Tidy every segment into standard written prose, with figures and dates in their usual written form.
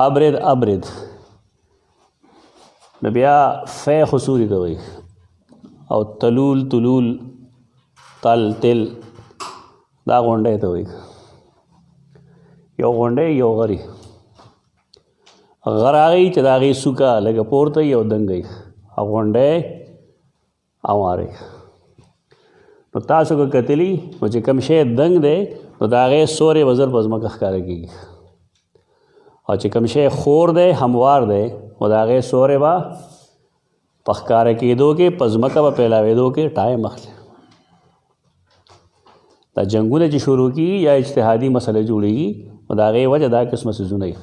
ابرد ابرد نو بیا فی خصوصي ته وایي او تلول تلول تل تل دا غونډۍ ته وایي یو غونډۍ یو غري غر هغه چې د هغې څوکه لږه پورته وي او دنګه وي او غونډۍ اواره نو تاسو که کتلي نو چې کوم شی دنګ دی نو د هغې سورې به زر په ځمکه ښکاره کېږي او چې کوم شی خور دی هموار دی نو د هغې سورې به په ښکاره کېدو کې په ځمکه به پیلاوېدو کې ټایم اخلي دا جنګونه چې شروع کېږي یا اجتهادي مسله جوړېږي نو د هغې وجه دا قسمه څیزونه وي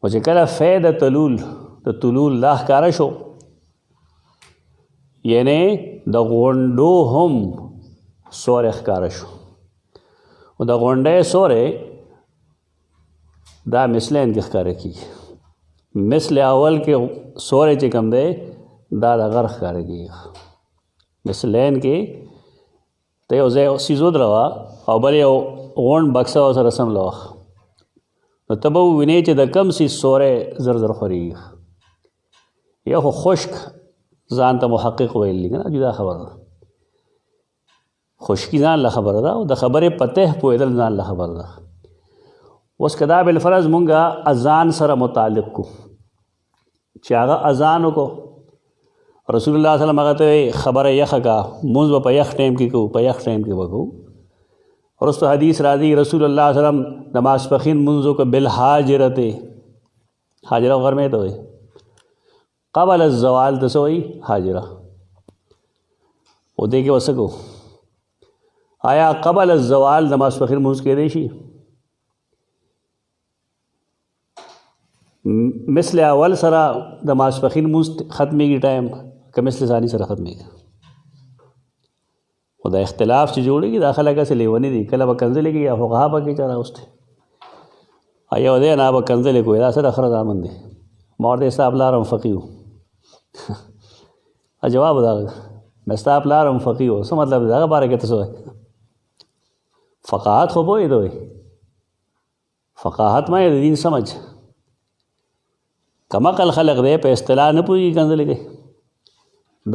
خو چې کله فی د تلول د تلول دا ښکاره شو یعنی د غونډو هم سورې ښکاره شو او د غونډۍ سورې دا مثلین کې ښکاره کېږي مثل اول کې سورې چې کوم دی دا د غر ښکاره کېږي مثلین کې ته یو ځای څیز ودروه او بل یو غونډ بکسه ورسره سم لوخ نو ته به ووینې چې د کم څیز سورې زر زر خورېږي یا خو خشک ځان ته محقق ویل دي که نه جدا خبره ده خشکي ځان له خبره ده او د خبرې په ته پوهېدل ځان له خبره ده اوس که دا بالفرض مونږه اذان سره متعلق کو چې هغه اذان وکړو رسول الله صلی الله علیه وسلم هغه ته خبره یخه کا مونځ به په یخ ټایم کې کوو په یخ ټایم کې به کوو وروسته حدیث راځي رسول الله صلی الله علیه وسلم د ماسپښین مونځ وکړه بالحاجرته حاجره غرمې ته وایي قبل الزوال ته څه وایي حاجره او دې کې وڅه کوو آیا قبل الزوال د ماسپښین مونځ کېدی شي مثل اول سره د ماسپښین مونځ ختمېږي ټایم که مثل ثاني سره ختمېږي خو دا اختلاف چې جوړېږي دا خلک هسې لیوني دي کله به کنځلې کوي یا فقها پکې چا راوستي یو دی نه به کنځلې کوي دا څه د خره زامن دی ما ورته ستا پلار هم فقي و جواب دا مې ستا پلار هم فقي و څه مطلب دی د هغه باره کې ته څه وایي فقاهت خو پوهېده وایي فقاهت ما د دین سمجھ کمقل خلق دی په اصطلاح نه پوهېږي کنځلې کوي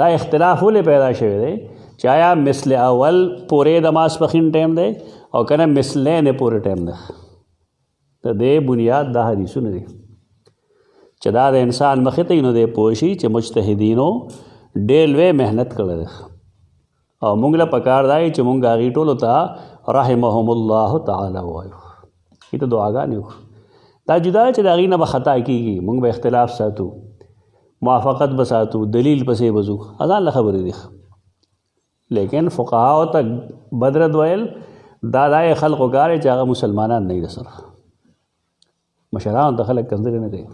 دا اختلاف ولې پیدا شوی دی چې آیا مثل اول پورې د ماسپښین ټایم دی او که نه مثلین پورې ټایم دی د دې بنیاد دا حدیثونه دي چې دا د انسان مخې ته نو دی پوه شي چې مجتهدینو ډېر لوی محنت کړی دی او موږ له پکار دی چې موږ هغې ټولو ته رحمهم الله تعالی ووایو هغې ته دعاګانې وکړو دا جدا چې د هغې نه به خطا کېږي موږ به اختلاف ساتو موافقت به ساتو دلیل پسې به ځو ځان له خبرې دي لیکن فقهاو ته بدرد ویل دا دای خلقو کار چې هغه مسلمانان نه دي سره مشرانو ته خلک کنځلې نه کوي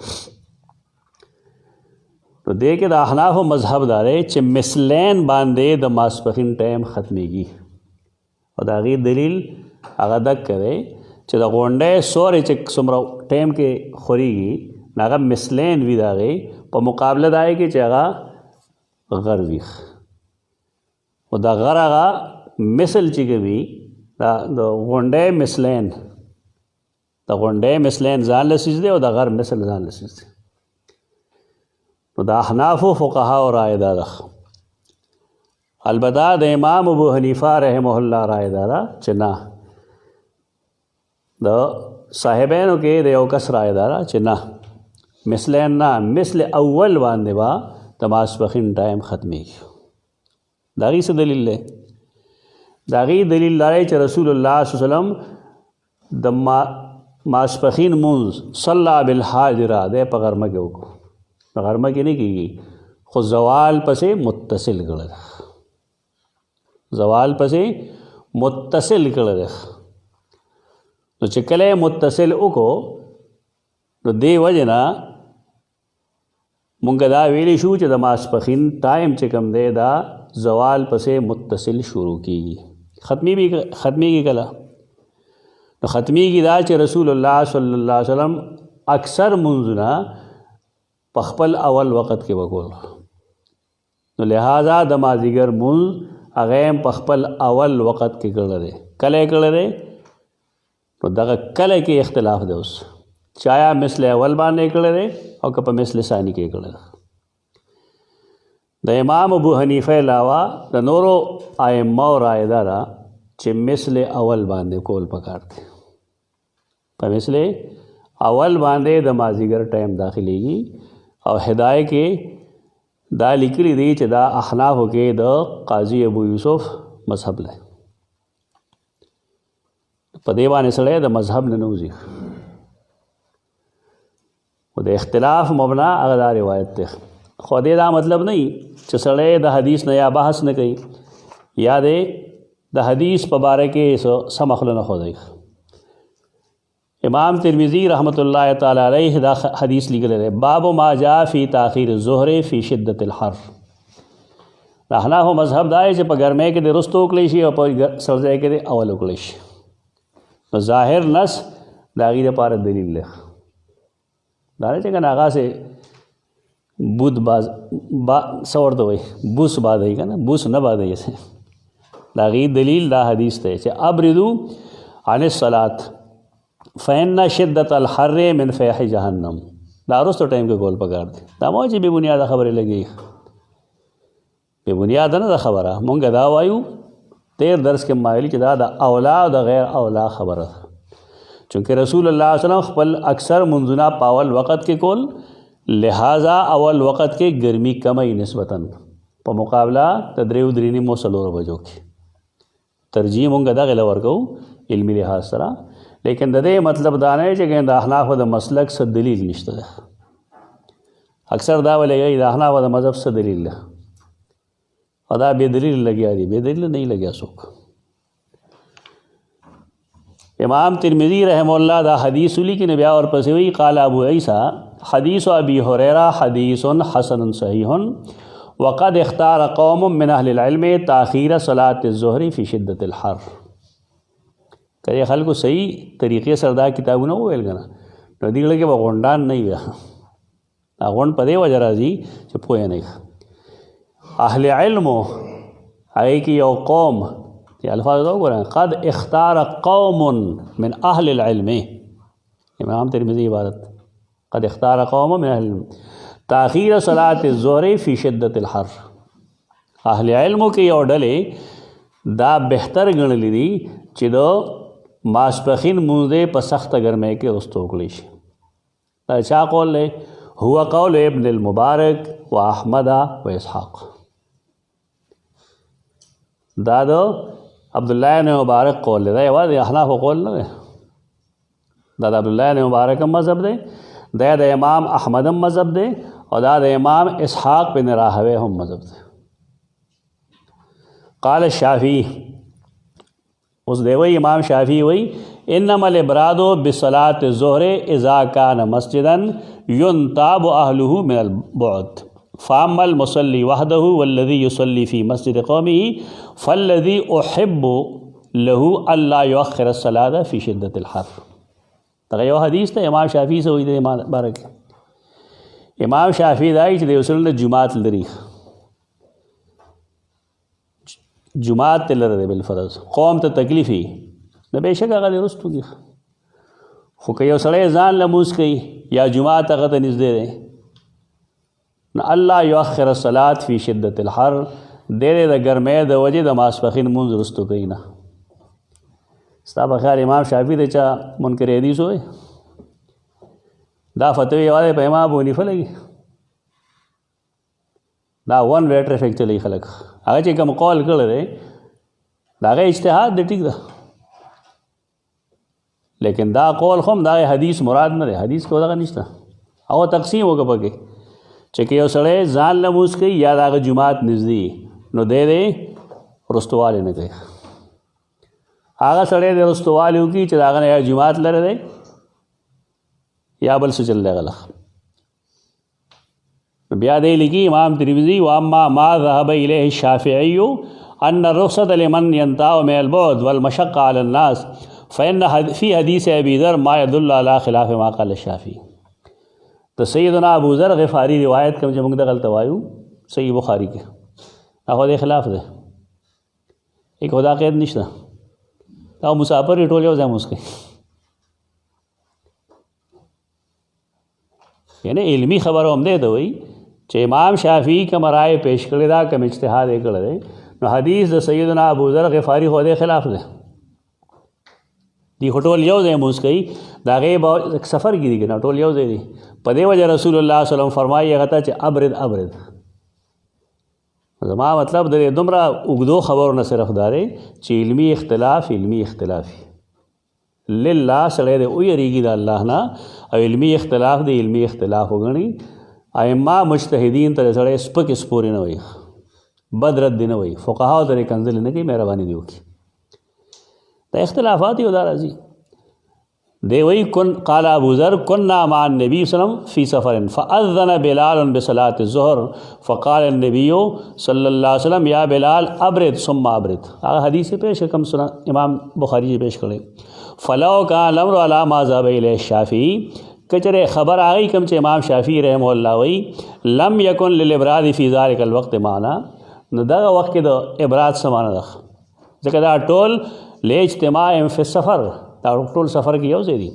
نو دې کې د احنافو مذهب دا دی چې مثلین باندې د ماسپښین ټایم ختمېږي او د هغې دلیل هغه دقه دی چې د غونډۍ سورې چې څومره ټایم کې خورېږي نو هغه مثلین وي د هغې په مقابله د هغې کې چې هغه غر وي او د غر هغه مثل چې کوي د غونډۍ مثلین د غونډۍ مثلین ځان له څیز دی او د غر مثل ځان له څیز دی نو د احنافو فقهاو رایې دا ده البته د امام ابو حنیفه رحمه الله رایې دا ده چې نه د صاحبینو کې د یو کس رایې دا ده چې نه مثلین نه مثل اول باندې به د ماسپښین ټایم ختمېږي د هغې څه دلیل دی د هغې دلیل دا دی چې رسول الله صلی الله علیه وسلم د ماسپښین مونځ صلی بالحاجره دی په غرمه کې وکړو په غرمه کې نه کېږي خو زوال پسې متصل کړی دی زوال پسې متصل کړی دی نو چې کله یې متصل وکړو نو دې وجې نه مونږ دا ویلی شو چې د ماسپښین ټایم چې کوم دی دا زوال پسې متصل شروع کېږي ختمېږي کله نو ختمېږي دا چې رسول الله صلی الله علیه وسلم اکثر مونځونه په خپل اول وخت کې وکول نو لہذا د مازدیګر مونځ هغه هم په خپل اول وخت کې کړی دی کله یې کړی دی نو دغه کله کې اختلاف دی اوس چایا مثل اول باندې کړی دی او که په مثل ثانی کې کړی دی. د امام ابو حنیفه علاوه د نورو ائمه رایه دا ده چې مثل اول باندې کول پکار دی. په مثل اول باندې د مازدیګر ټایم داخليږي او هدايه کې دا لیکلي دی چې دا احنافو کې د قاضي ابو یوسف مذهب دی. په دې باندې سړی د مذهب نه نوځي او د اختلاف مبنا هغه دا روایت دی. خو دې دا مطلب نه چې سړی د حدیث نه یا بحث نه کوي یا د حدیث په باره کې سم خپل نه خوځي. امام ترمذی رحمۃ اللہ تعالی علیہ دا حدیث لیکل ہے باب ما جاء فی تاخیر الظہر فی شدت الحر. احناف مذهب دا چې په ګرمۍ کې د رستو وکړي شي او په سړځای کې د اول وکړي شي. نو ظاهر نص د هغې دپاره دلیل دی. دا نه چې که نه هغه سې بود باز څه ورته وایي بوس بادوي که نه بوس نه بادوي. د هغې دلیل دا حدیث دی چې ابردو عن الصلاة فإن شدت الحر من فیح جهنم. دا وروستو ټایم کې کول پکار دی. دا مو چې بې بنیاده خبرې لګي بې بنیاده نه ده خبره. مونږ دا وایو تیر درس کې مایلي چې دا د اولا او د غیر اولا خبره ده. چونکې رسول الله صلی الله علیه وسلم خپل اکثر منځونه په اول وخت کې کول، لہٰذا اول وخت کې ګرمي کمی نسبتاً په مقابله د 3:03 څلورو بجو کې. ترجیح مونږ دغې له ورکوو علمي لحاظ سره. لیکن د دې مطلب دا نه چې د احنافو د مسلک څه دلیل نشته ده. اکثر دا ولګي د احنافو د مذهب څه دلیل ده او دا بې دلیل لګیا دي. بې دلیل نه لګیا څوک. امام ترمذی رحمہ اللہ دا حدیث لیکن بیا ورپسې وی قال ابو عیسی حدیث ابی هریرہ حدیث حسن صحیح وقد اختار قوم من اهل العلم تاخیر صلاة الظهر فی شدت الحر. کله خلکو صحیح طریقې سره دا کتابونه وویل که نه نو دې کې به غونډان نه وي. دا غونډ په دې وجه راځي چې پوه نه وي. اهل علمو هغې کې یو قوم چې الفاظ دا وګورئ قد اختار قوم من اهل العلم. امام ترمذی عبارت قد اختار قوم من اهل العلم تاخیر صلاة الظهر فی شدت الحر. اهل علمو کې یو ډلې دا بهتر ګڼلی دي چې د ماسپخین مونځ په سخته ګرمۍ کې رستو وکړی شي. دا چا قول دی؟ هو قول ابن المبارک و احمد و اسحاق. دا د عبدالله بن مبارک قول دی. دا یوازې احنافو قول نه دی. دا د عبدالله بن مبارک هم مذهب دی، دا د امام احمد هم مذهب دی او دا د امام اسحاق بن راهوی هم مذهب دی. قال الشافعی اس دے وی امام شافعی وی انما الابراد بصلاة الظہر اذا کان مسجدا ينتاب اہلہ من البعد فاما المصلی وحدہ والذی یصلی فی مسجد قومه فالذی احب له الا یؤخر الصلاة فی شدت الحر. تغیو حدیث تا امام شافعی سے ہوئی دے امام بارک. امام شافعی دائی چې د وسل جماعت لري جماعت ته لره دی بالفرض قوم ته تکلیفي نه بېشک هغه د رستو دي. خو که یو سړی ځان لمونځ کوي یا جماعت هغه ته نږدې دی نو الله یؤخر الصلاة فی شدت الحر ډېرې د ګرمۍ د وجې د ماسپښین مونځ رستو کوي نه. ستا په خیال امام شافعي د چا منکر حدیث وی؟ دا فتوی یوازې په امام ابو حنیفه لګي. دا ون وے ټریفک چلی خلک هغه چې کوم قول کړی دی د هغه اجتهاد دی ټیک ده، لیکن دا قول خو هم د هغې حدیث مراد نه دی. حدیث کې دغه نشته. هغه تقسیم وکړه پکې چې که یو سړی ځان لمونځ کوي یا د هغه جومات نږدې نو دی رستوالی نه کوي. هغه سړی د رستوالی وکړي چې د هغه نه یا جومات لرې دی یا بل څه چل دی غلط. بیا دی لکی امام ترمذی واما ما ذهب الیه الشافعی ان الرخصة لمن ينتهى من البعد والمشقة على الناس فإن في حديث ابي ذر ما يدل على خلاف ما قال الشافعي. تو سیدنا ابو ذر غفاری روایت کوم چې موږ د غلط وایو صحیح بخاری کې هغه د خلاف ده. یک خدا قید نشته. دا مسافر ټول یو ځای مسکي یعنی علمی خبرو هم دی ته وایي چې امام شافعي کوم رائے پیش کړی دا کوم اجتهاد یې کړی دی نو حدیث د سیدنا ابوذر غفاري خو دې خلاف دی دی ټول یو ځای مونځ کوي د هغې سفر کې دي که نه ټول یو ځای دي په دې وجه رسول الله صلی وسلم فرمایي هغه ته چې ابرد زما مطلب د دې دومره اوږدو خبرو نه صرف دا دی چې علمي اختلاف لله سړی دی ویریږي د الله نه او علمي اختلاف د علمي اختلاف وګڼي ائمه مجتهدین ته سړی سپکې سپورې نه وایي بد رد دی نه وایي فقهاو ته یې کنځلې نه کوي مهرباني دې وکړي دا اختلافات یو دا راځي دی وی قال ابو ذر كنا مع النبي صلی اللہ علیہ وسلم في سفر فاذن بلال بصلاة الظهر فقال النبي صلی اللہ علیہ وسلم یا بلال ابرد ثم ابرد هغه حدیث پیش کم سنا امام بخاری پیش کړي فلو كان الامر على ما ذهب اليه الشافعي کچره خبر آگئی کم چې امام شافعی رحمه الله وی لم يكن للابراد في ذلك الوقت معنا نو دغه وخت کې د ابراد سمانه ده ځکه دا ټول لاجتماع فی السفر دا ټول سفر کې یو ځای دي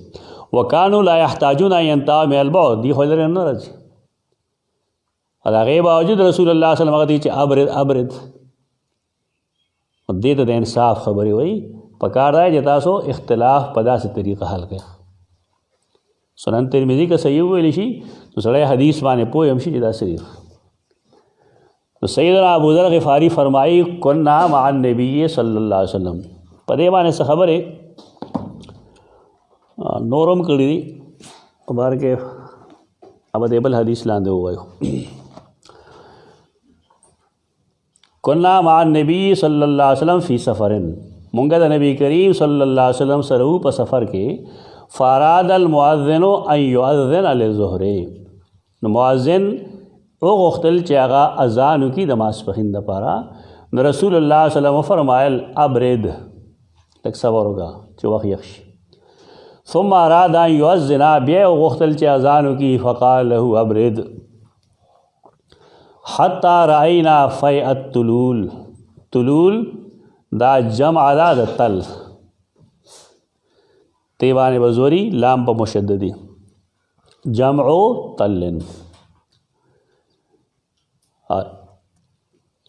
وکانو لا يحتاجون ان ينتهوا من البعد دی خو لري نه راځي دا غي باوجود رسول الله صلی الله علیه وسلم چې ابرد دې ته د انصاف خبري وای پکار دی چې تاسو اختلاف په داسې طریقه حل کړئ سنن ترمذی کا صحیح ویل شي نو سړی حدیث باندې پوه هم شي چې دا صحیح تو سیدنا ابو ذر غفاری فرمائی کنا مع النبی صلی اللہ علیہ وسلم په دې باندې څه خبرې نورم کړي دي بار کې اب دې بل حدیث لاندې وایو کنا مع النبی صلی اللہ علیہ وسلم فی سفر مونږ د نبی کریم صلی الله علیه وسلم سره په سفر کې فراد المؤذن ان يؤذن للظهر نو مؤذن او غختل چې هغه اذان کی د ماسپخین د پاره نو رسول الله صلی الله علیه وسلم فرمایل ابرد تک صبر وکړه چې وخت یخشي ثم اراد ان يؤذن بیا غختل چې اذان کی فقال له ابرد حتى راينا في التلول دا جمع دا د تل تیوان بزوری لام په مشددی جمع تلن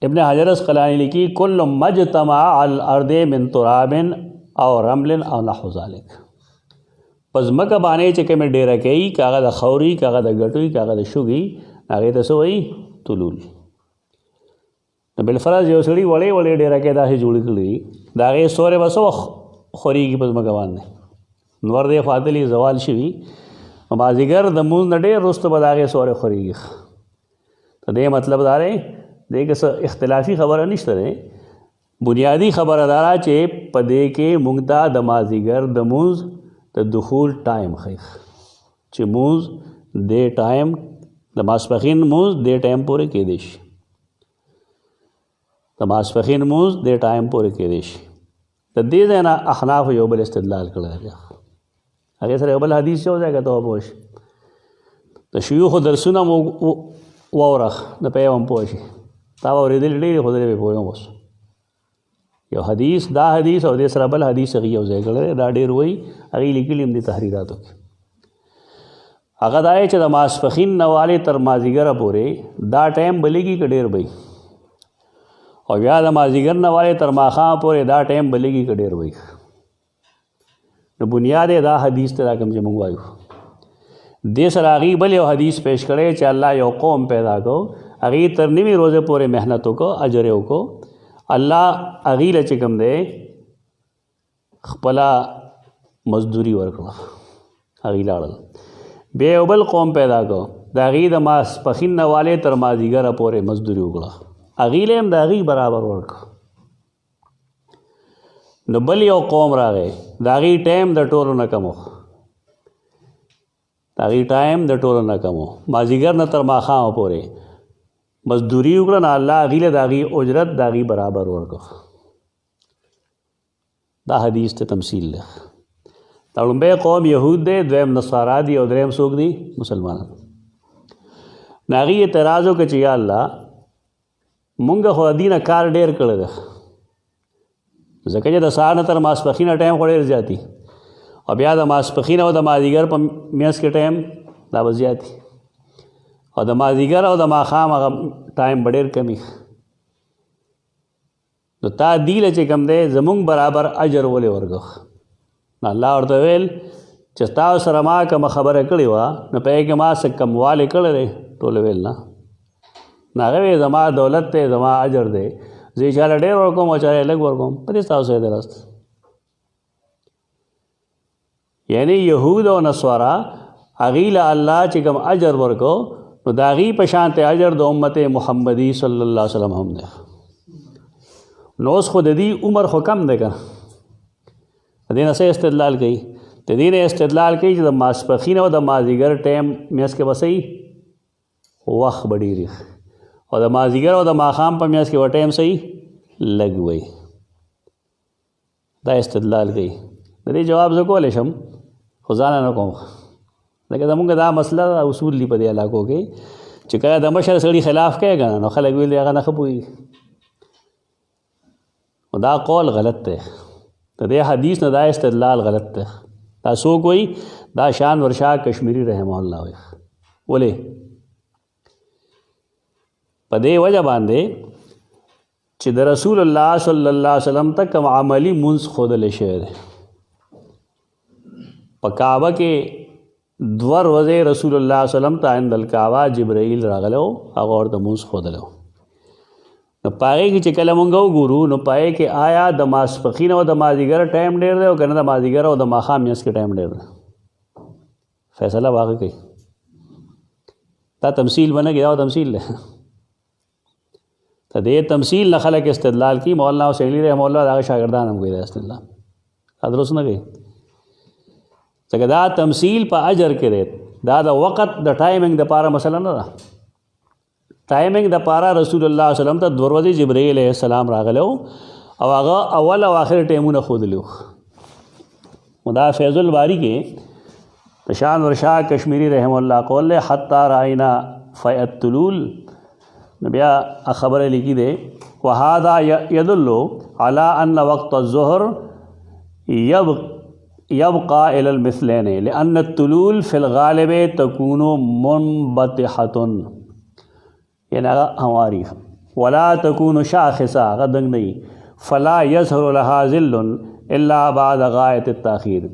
ابن حجر اسقلانی لکی کل مجتمع علی الارض من تراب او رمل او نحو ذلك پس مکه باندې چې کوم ډیره کوي کاغه د خوري کاغه د غټوي کاغه د شوګي هغه ته سوې تلول بل فرض یو سړي وړې ډیره کې دا جوړ کړی دا غي سورې وسو خوريږي پس مکه باندې نور دې فاضلی زوال شي مازیګر د مون نډې رست بداغه سورې خوريږي ته دې مطلب دا دی دغه اختلافي خبره نشته ده بنیادی خبره دارا چې پدې کې مونږ د مازیګر د مونږ د دخول ټایم خیر چې مونږ د ټایم د ماسپخین مونږ د ټایم پورې کې دي شي د ماسپخین مونږ د ټایم پورې کې دي شي د دې نه احناف یو بل استدلال کړل هغه سره یو بل حدیث یو ځای ته پوښ د شيوخ درسونه مو وورخ د پیغام پوښ تا ورېدل ډېر خو دې په یو یو حدیث دا حدیث او د سره بل حدیث هغه یو ځای کړل دا ډېر وای هغه لیکلي هم دي تحریراتو کې هغه دا چې د ماسپخین نواله تر مازیګر پورې دا ټایم بلېږي ک ډېر وای او بیا د مازیګر نواله تر ماخام پورې دا ټایم بلېږي ک ډېر وای نو بنیاد دا حدیث ته راکم چې موږ وایو دې سره هغه بل یو حدیث پیش کړي چې الله یو قوم پیدا کو هغه تر نیمه روزه پورې مهنت وکړو اجر یې وکړو الله اغیل چې کوم دی خپل مزدوری ورکړه اغیل اړل بیا یو بل قوم پیدا کو دا غي د ماس پخین نواله تر مازیګر پورې مزدوری وکړه اغیل هم دا غي برابر ورکړه نو بل یو قوم راغی دا غي ټایم د ټولو نه کمو دا غي ټایم د ټولو نه کمو مازیګر نه تر ماخام پورې مزدوری وکړه نه الله غیله داغي اجرت داغي برابر ورکړه دا حدیث ته تمثيل ده دا لومبه قوم يهود دي دویم نصارا دي او دریم څوک دي مسلمانان ناغي اعتراض وکړي چې یا الله مونږ خو دینه کار ډیر کړل ده ځکه چې د سهار نه تر ماسپخینه ټایم خو ډیر زیاتی او بیا د ماسپخینه او د مازیګر په میاس کې ټایم دا زیاتی او د مازدیګر او د ماښام هغه ټایم به ډېر کمی نو تا دی له چې کوم دی زمونږ برابر اجر ولې ورکړو نو الله ورته ویل چې تاسو سره ما کومه خبره کړې وه نو په هغې کې ما څه کموالی کړی دی ټول ویل نه هغه وی زما دولت دی زما اجر دی زه یې چاله ډېر ورکوم او چاله یې لږ ورکوم په دې ستاسو دی راست یعنی یهود او نصارا هغې له الله چې کوم اجر ورکو نو د هغې په شانتې اجر د امت محمدي صلی الله علیه وسلم هم دی نو اوس خو د دې عمر خو کم دی که نه د دې نه څه استدلال کوي د دې نه استدلال کوي چې د ماسپښین او د مازدیګر ټایم میاشت کې به صحیح وخت به ډېر او د مازدیګر او د ماښام په میاشت کې به ټایم صحیح لږ وي دا استدلال کوي د دې جواب زه کولی شم خو ځانه نه کوم لکه زمونږ دا مسله اصول دي په دې علاقو کې چې کله د مشر سړي خلاف کوي که نه نو خلک ویل هغه نه ښه پوهېږي دا قول غلط دی د دې حدیث نه دا استدلال غلط دی دا څوک وایي دا شان ورشاه کشمیری رحمه الله وایي ولې په دې وجه باندې چې د رسول الله صلی الله علیه وسلم ته کوم عملی منځ ښودلی شوی دی په کعبه کې 2 ورځې رسول الله صلی الله علیه وسلم ته عند الکعبه جبرائیل راغلی و هغه ورته منځ ښودلی و نو په هغې کې چې کله مونږ وګورو نو په هغې کې آیا د ماسپښین او د مازدیګر ټایم ډېر دی او که نه د مازدیګر او د ماښام میاشت کې ټایم ډېر دی فیصله به هغه کوي دا تمثیل به نه کړي دا تمثیل دی ته دې تمثیل نه خلک استدلال کوي مولانا حسیني رحمه الله د هغه شاګردان هم کوي دا استدلال دا درست نه کوي ځکه دا تمثیل په اجر کې دی دا د وخت د ټایمنګ دپاره مسله نه ده ټایمنګ دپاره رسول الله صلی الله علیه وسلم ته 2 ورځې جبرائیل علیه السلام راغلی او هغه اول او آخر ټایمونه ښودلي وو دا فیض الباری کې شان ورشاه کشمیری رحمه الله قول دی حتی راینا فیعت طلول بیا خبره لیکي دی وهذا يدل على ان وقت الظهر يبقى الى المثلين لان الطلول في الغالب تكون منبطحه یعنی ہماری ولا تكون شاخصه غدنگ نہیں فلا يظهر لها ظل الا بعد غایت التاخیر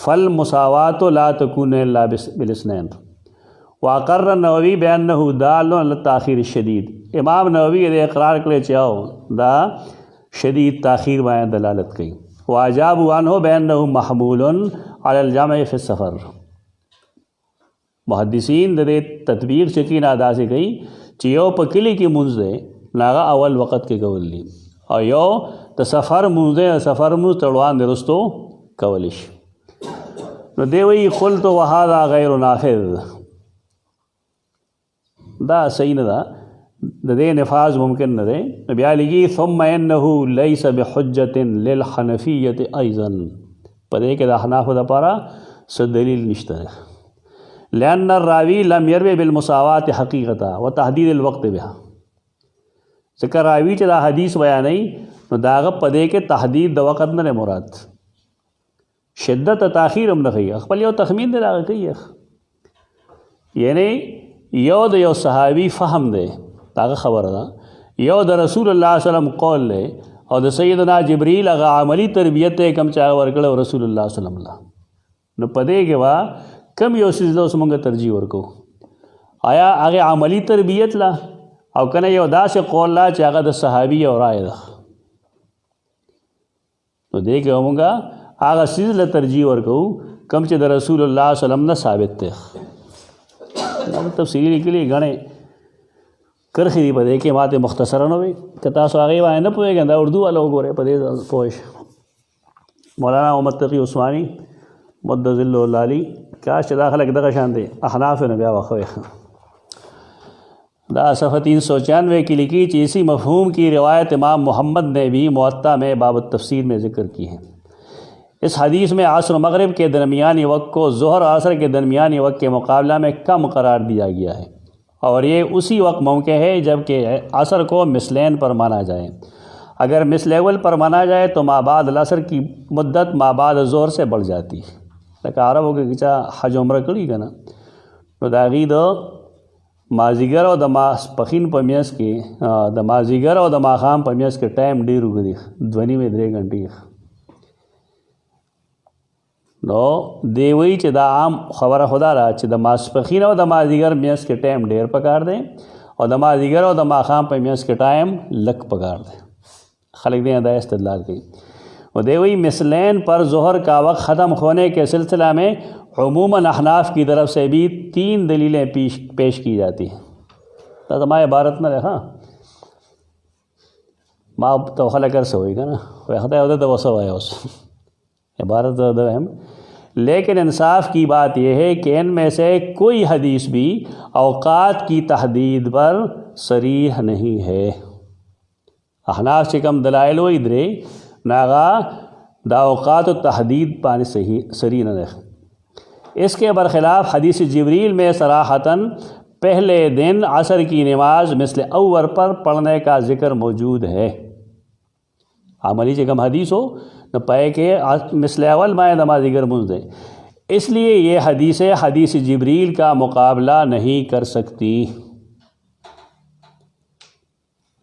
فالمساوات لا تكون الا بالاثنين واقر النووي بانه دال على التاخير الشديد امام نووي دې اقرار کړی چې او دا شدید تاخیر باندې دلالت کوي واجاب عنه بانه محمول على الجمع في السفر محدثین دې تطبیق چکین ادا سے کوي چې یو په کلی کې مونځ دی هغه اول وخت کې کول دي او یو د سفر مونځ دی سفر مونځ تړوان دی رستو کولی شي نو دی وایي قلت وهذا غیر نافذ دا صحیح نه ده د دې نفاذ ممکن نه دی بیا لیکي ثم انه ليس بحجة للحنفیة ايضا په دې کې د احنافو دپاره څه دلیل نشته لأن الراوی لم يروي بالمساوات حقیقتا وتحدید الوقت بها ذکر راوی چې دا حدیث بیانوي نو د هغه په دې کې تحدید د وخت نه مراد شدت تاخیر هم نه کوي خپل یو تخمین دی هغه کوي یعنی یو د یو صحابي فهم دی هغه خبره ده یو د رسول الله صلی الله علیه وسلم قول دی او د سیدنا جبرئیل هغه عملی تربیت دی کم چې هغه ورکړی رسول الله صلی الله علیه وسلم نو په دې کې به کم یو څیز له اوس مونږ ترجیح ورکو آیا هغه عملی تربیت لا او کنه یو داسې قول لا چې هغه د صحابي او رائے ده نو دې کې مونږ هغه څیز له ترجیح ورکو کم چې د رسول الله صلی الله علیه وسلم نه ثابت دی دا تفصیلی لیکلي غنې کرخې دی په دې کې ماته مختصرا نه وي که تاسو هغې باندې نه پوهېږئ دا اردو والا وګورئ په دې پوه شئ مولانا محمد تقی عثماني مد ذل العالی کاش چې دا خلک دغه شان دی احناف نه بیا وخوي دا صفحہ 396 کی لکھی کہ اسی مفہوم کی روایت امام محمد نے بھی موطا میں باب التفسیر میں ذکر کی ہے اس حدیث میں عصر و مغرب کے درمیانی وقت کو ظہر عصر کے درمیانی وقت کے مقابلہ میں کم قرار دیا گیا ہے اور یہ اسی وقت ممکن ہے جب کہ عصر کو مثلین پر مانا جائے اگر مثل اول پر مانا جائے تو مابعد العصر کی مدت مابعد ظہر سے بڑھ جاتی ہے لکه عربو کې چې حج عمره کړي که نه نو د هغې د مازیګر او د ماسپښین په منځ کې د مازیګر او د ماښام په منځ کې ټایم ډېر اوږد دی، 2.5-3 غنټې. نو دی وایي چې دا عام خبره خدا را چې د ماسپښین او د مازیګر منځ کې ټایم ډېر پکار دی او د مازیګر او د ماښام په منځ کې ټایم لږ پکار دی. خلق دیں دا استدلال کی. وہ دیوئی مثلین پر ظہر کا وقت ختم ہونے کے سلسلہ میں عموماً احناف کی طرف سے بھی 3 دلیلیں پیش کی جاتی ہیں. تو ما عبارت نہ رہا ما تو خلق کر سے ہوئی گا نا خدا ہوتا تو وسو ہے اس عبارت ہم. لیکن انصاف کی بات یہ ہے کہ ان میں سے کوئی حدیث بھی اوقات کی تحدید پر صریح نہیں ہے. احناف سے کم دلائل و ادرے ناغا دا اوقات و تحدید پانے صحیح نہ رکھ. اس کے برخلاف حدیث جبریل میں صراحتاً پہلے دن عصر کی نماز مثل اول پر پڑھنے کا ذکر موجود ہے. عملی سے کم حدیث ہو نہ پائے کہ مثل اول مائے نماز دیگر منز دیں، اس لیے یہ حدیث جبریل کا مقابلہ نہیں کر سکتی.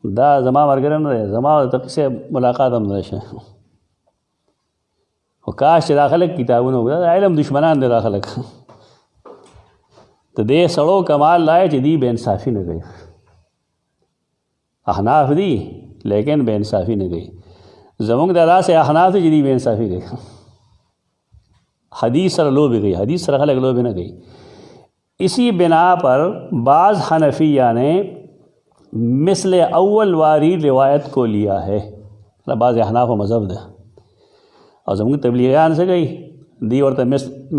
دا زما مرګره نه دی، زما تقی سے ملاقات هم نه شه. او کاش چې دا خلک کتابونه وګوري، علم دشمنان دي دا خلک. ته دې سړو کمال لای چې دی بے انصافي نه کوي. احناف دي لیکن بے انصافي نه کوي. زمونږ د لاسه احناف دي چې دی بے انصافي کوي. حدیث سره لوبې کوي، حدیث سره خلک لوبې نه کوي. اسی بنا پر بعض حنفیہ نے مثل اول واری روایت کو لیا ہے. بعض احناف و مذہب ده اور زمونږ تبلیغیان سے گئی دی ورته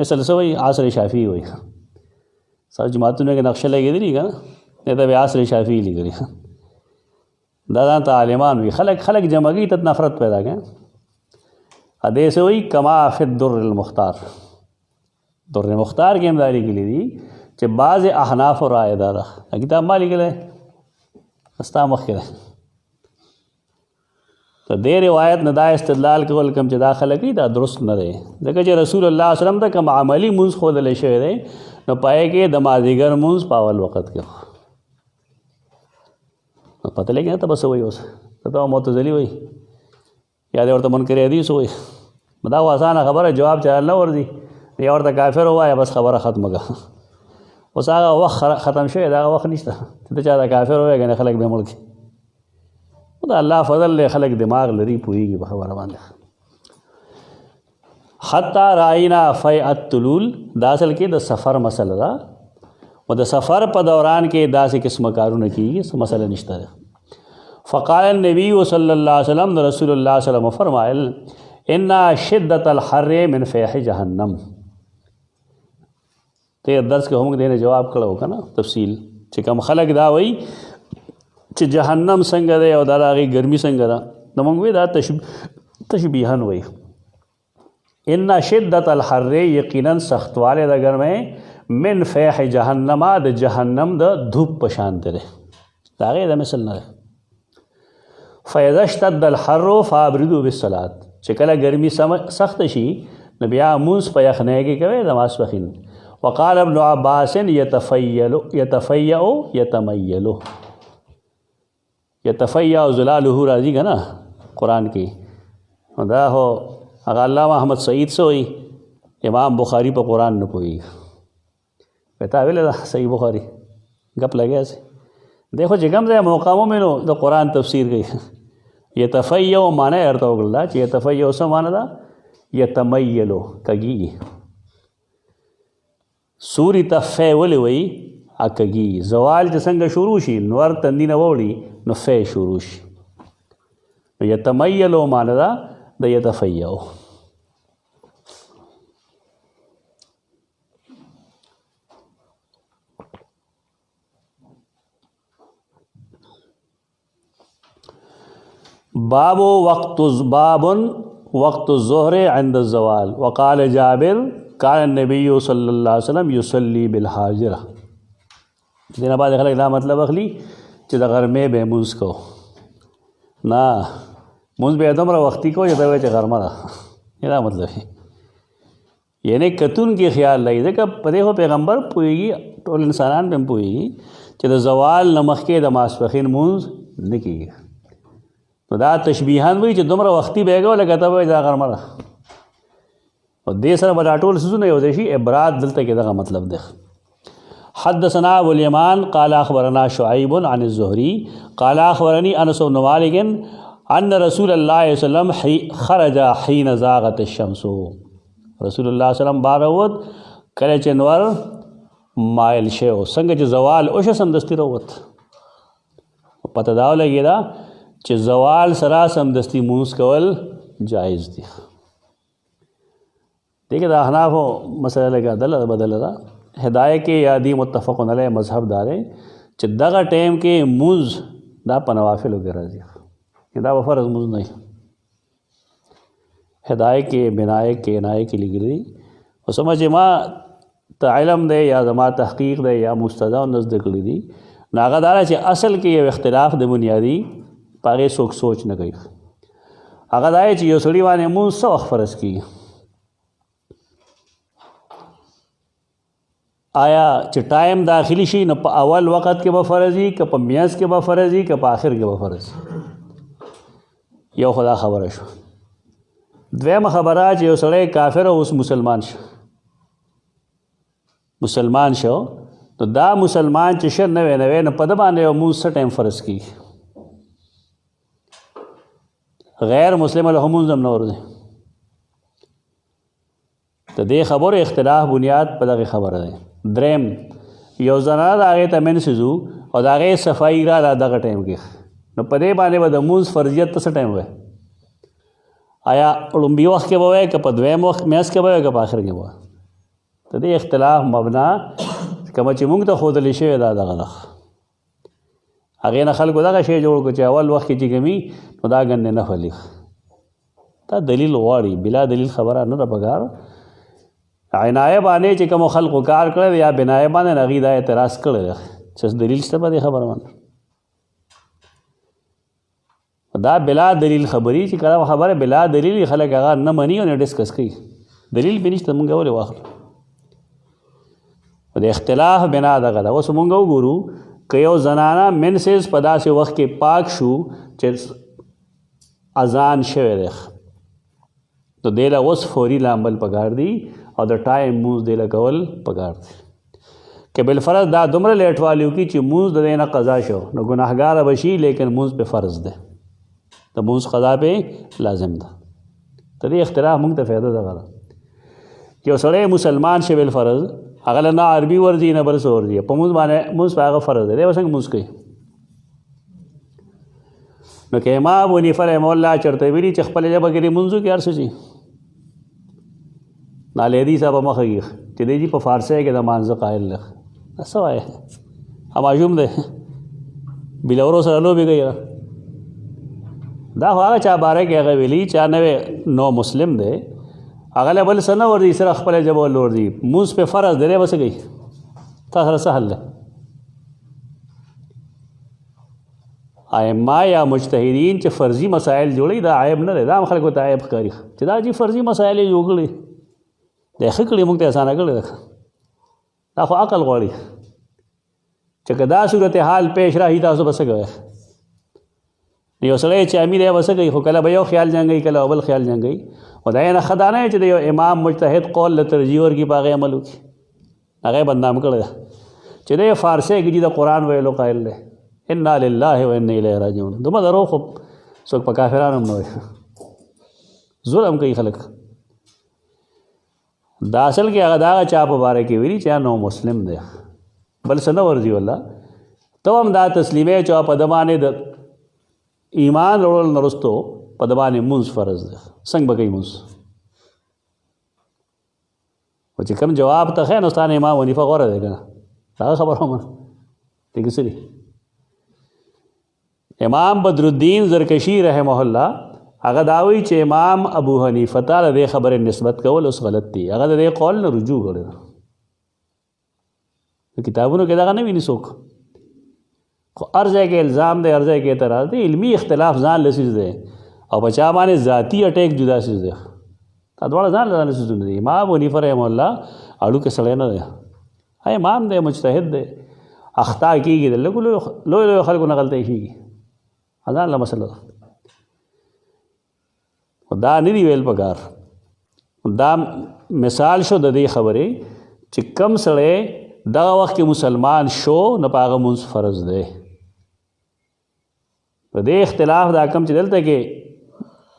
مثل سے وي عصر شافعي وي. سر جماعتونه کې نقشه لګېدلي که نه ته به عصر شافعي لیکلي. دا ځان ته عالمان وي. خلک جمع کوي ته نفرت پیدا کوي. ادې سے وي کما فی الدر المختار. در مختار کې هم دا لیکلي دي چې بعض احناف رائے دا ده. کتاب ما لیکلی استا مخکې ده. تو دې روایت نه دا استدلال کول کوم چې دا خلک دا درست نه دی، ځکه چې رسول الله صلی الله علیه وسلم ته کوم عملی مونځ ښودلی شوی دی نو پای کې د مازدیګر مونځ په اول وخت کې نو پته لګي نه ته بس وایي. اوس ته معتزلي وایي یا دې ورته منکر حدیث وایي. دا خو اسانه خبره، جواب چا نه ورځي یا ورته کافر ووایه بس خبره ختمه کړه. اوس هغه وخت ختم شوی، دا وخت نشته ته چا د کافر ووایه کنه خلک به مړ کړي. دا الله فضل له خلق دماغ لري پوهیږي په خبره باندې. حتی راینا فی الطلول دا اصل کې د سفر مسله ده او د سفر په دوران کې داسې قسمه کارونه کېږي څه مسله نشته ده. فقال النبی صلی الله علیه وسلم رسول الله صلی الله علیه وسلم فرمایل ان شدت الحر من فیح جهنم. ته درس کې هم دې جواب کړو کنه تفصیل چې کوم خلق دا وایي چې جهنم څنګه دی او دا هغې ګرمي څنګه ده، نو موږ وایو دا تشبیهن وایي. ان شدت الحر یقینا سختوالی د ګرمۍ من فیح جهنم د جهنم د دھوپ په شان دی، د هغې د مثل نه دی. فاذا اشتد الحر فابردوا بالصلاة، چې کله ګرمي سخته شي نو بیا مونځ په یخنۍ کې کوئ د ماسپښین. وقال ابن عباس یتفیع ظلالہ راضی کا نا قرآن کی. دا ہو اگر علامہ احمد سعید سے ہوئی امام بخاری پہ قرآن نہ پوئی بتا ویلے صحیح بخاری گپ لگے ایسے دیکھو جگم سے موقعوں میں نو تو قرآن تفسیر گئی. یتفیع معنی ارتا ہوگا کہ یتفیع اسا معنی دا یتمیلو کگی سوری تفیع ولی وی اکگی زوال چې څنګه شروع شي نور تندی نه ووړي نو فی شروع شي. یتمیلو معنی دا د یتفیعو. باب وقت الظہر عند الزوال. وقال جابر قال النبی صلی اللہ علیہ وسلم یصلی بالحاجرہ. دینا بعد خلق دا مطلب اخلی چې د غرمې به مونځ کو نه مونځ به دومره وختي کو چې ته وایې چې غرمه ده. دا مطلب یعنی کتون کې خیال لګي ځکه په دې خو پیغمبر پوهېږي ټول انسانان به هم پوهېږي چې د زوال نه مخکې د ماسپښین مونځ نه کېږي. نو دا تشبیهان وایي چې دومره وختي بیګو لکه ته وایي دا غرمه ده، او دې سره به دا ټول څیزونه یو ځای شي. ابراد دلته کې دغه مطلب دی. حدثنا ابو اليمان قال اخبرنا شعيب عن الزهري قال اخبرني انس بن مالك ان رسول الله صلی الله علیه وسلم خرج حين زاغت الشمس. رسول الله صلی الله علیه وسلم باروت کله چې نور مایل شو، څنګه چې زوال او سمدستي راوت. پته دا ولګېده چې زوال سره سمدستي مونځ کول جایز دي. دیکھیں دا احنافو مسئلہ لگا بدل دا ہدایت کې یا دی متفقن علیہ مذہب دارے چې دغه ټیم کې مونځ دا په نوافلو کې راځي، دا په فرض مونځ نه. ہدایت کې بنایت کې عنایت کې لګري او سمجھ ما ته علم دی یا زما تحقیق دی یا مستدا نزد کړی دی ناغه دار چې اصل کې یو اختلاف د بنیادی پاره څوک سوچ نه کوي. هغه دا چې یو سړي باندې مونځ څو وخت فرض کیږي، آیا چې ټایم داخلي شي نو په اول وخت کې به فرض وي که په میانځ کې به فرض وي که په آخر کې به فرض وي؟ یو خدا خبره شو. دویمه خبره چې یو سړی کافر او اوس مسلمان شو نو دا مسلمان چې شه نوی نو په ده باندې یو مونځ څه ټایم فرض کېږي؟ غیر مسلم له مونځ هم نه ورځي. د دې خبرو اختلاف بنیاد په دغه خبره دی. دریم یو زنانه د هغې ته منسزو او د هغې صفایي راله دغه ټایم کې، نو په دې باندې به د مونځ فرضیت ته څه ټایم وی؟ آیا لومبي وخت کې به وی که په دویم وخت میاشت کې به وی که په آخر کې به وی؟ د دې اختلاف مبنا کومه چې موږ ته ښودلی شوې دا دغه ده. هغې نه خلکو دغه شی جوړ کړو چې اول وخت کې چې کمي نو دا ګندې نفل وي. دا دلیل غواړي، بلا دلیل خبره نه ده پکار. عنایه باندې چې کوم خلکو کار کړی یا بنایه باندې هغې دا اعتراض کړی دی چې دلیل شته په دې خبره باندې. دا بلا دلیل خبري چې کله خبره بلا دلیل خلک هغه نه مني او نه ډسکس کوي. دلیل به نشته، موږ ولې واخلو؟ د اختلاف بنا دغه ده. اوس موږ وګورو که یو زنانه منسز په داسې وخت کې پاک شو چې اذان شوی دی نو دی له اوس فوري لامبل پکار دی او د ټایم مونځ دی له کول پکار دی. که بالفرض دا دومره لیټ والی وکړي چې مونځ د دې نه قضا شو نو ګناهګاره به شي، لیکن مونځ پې فرض دی، د مونځ قضا پې لازم ده. د دې اختلاف موږ ته فایده دغه ده. یو سړی مسلمان شي بالفرض هغه له نه عربي ورځي نه بل څه ورځي، په مونځ باندې مونځ په هغه فرض دی، دی به څنګه مونځ کوي؟ نو که امام ابو حنیفه رحمه الله چېرته ویلي چې خپله ژبه کې دې مونځ وکړي هر څه شي، نالیدي صاحب مخه کېږي چې دی جي په فارسۍ کې د مانځه قایل دی. څه وایې هماژوم دی بلورو سره لوبې کوي. دا خو هغه چا باره کې هغه ویلي چا نوی نو مسلم دی هغه له بل څه نه ورځي، صرف خپله ژبه ول ورځي، مونځ پې فرض دی، دی به څه کوي؟ تا سره څه حل دی؟ ائمه یا مجتهدین چې فرضي مسایل جوړوي دا عیب نه دی، دا هم خلکو ته عیب ښکاري چې دا جي فرضي مسایل یې جوړ کړي، دا ښه کړي، موږ ته اسانه کړې ده. دا خو عقل غواړي چې که دا صورتحال پیش راځي تاسو به څه کوئ؟ یو سړی چې امیر دی به څه کوي؟ خو کله به یو خیال جنګوي کله بل خیال جنګوي. او دا یې نه ښه دا نه چې د یو امام مجتهد قول له ترجیح ورکړي په هغې عمل وکړي، هغه یې بدنام کړی ده چې دی فارسۍ کې چې د قرآن ویلو قایل دی. انا لله و انا الیه راجعون. دومره درو خو څوک په کافرانو هم نه وایي، ظلم کوي خلک. دا اصل کې هغه دا چا په باره کې ویلي چې نو مسلم دی بل څه نه ورځي والله. ته هم دا تسلیمې چې په ده باندې د ایمان وروړل نه وروستو په ده باندې مونځ فرض دی، څنګه به کوي مونځ؟ خو چې کوم جواب ته ښه نو ستا نه امام حنیفه غوره دی که نه؟ هغه خبره ومنه دیکھې څه دي. امام بدرالدین زرکشی رحمه الله هغه دا وایي چې امام ابو حنیفه ته د دې خبرې نسبت کول اوس غلط دي، هغه د دې قول نه رجوع کړی ده. کتابونو کې دغه نه ویني څوک، خو هر ځای کې الزام دی، هر ځای کې اعتراض دی. علمي اختلاف ځان له څیز دی او په چا باندې ذاتي اټیک جدا څیز دی. دا دواړه ځان له څیزونه دي. امام ابو حنیفه رحمه الله اړوکې سړی نه دی، امام دی، مجتهد دی، اخطا کېږي د لږو لویو خلکو نه غلطۍ کېږي ځان له مسله ده دا نه دي ویل پکار دا مثال شو د دې خبرې چې کم سړی دغه وخت کې مسلمان شو نه په هغه مونځ فرض دی په دې اختلاف دا کم چې دلته کې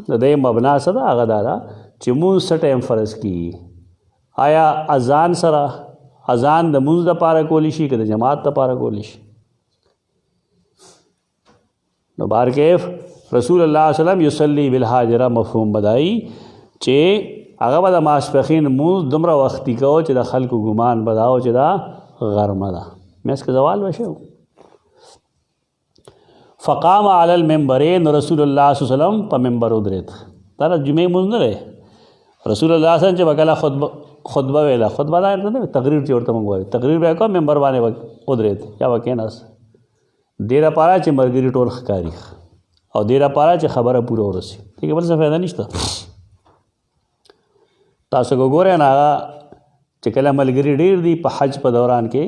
د دې مبنا څه ده هغه دا ده چې مونځ څه ټایم فرض کېږي آیا اذان سره اذان د مونځ دپاره کولی شي که د جماعت دپاره کولی شي نو بارکیف رسول الله صلی الله علیه وسلم یصلی بالحاجره مفهوم بدایي چې هغه به د ماسپښین مونځ دومره وختي کوو چې د خلکو ګمان به دا و چې دا غرمه ده مېس که زوال به شی فقام علی المنبرین رسول الله صلی الله علیه وسلم په منبر ودرېد دا د جمعې مونځ نه دی رسول الله صلی الله علیه وسلم چې به کله خطبه ویله خطبه دا نه تقریر چې ورته موږ وایو تقریر به یې کوه منبر باندې ودرېد یا به کېناست دې دپاره چې ملګري ټول ښکاري او دې دپاره چې خبره پوره ورسي دې کې بل څه فایده نشته تاسو ګورئ نه هغه چې کله ملګري ډېر دي په حج په دوران کې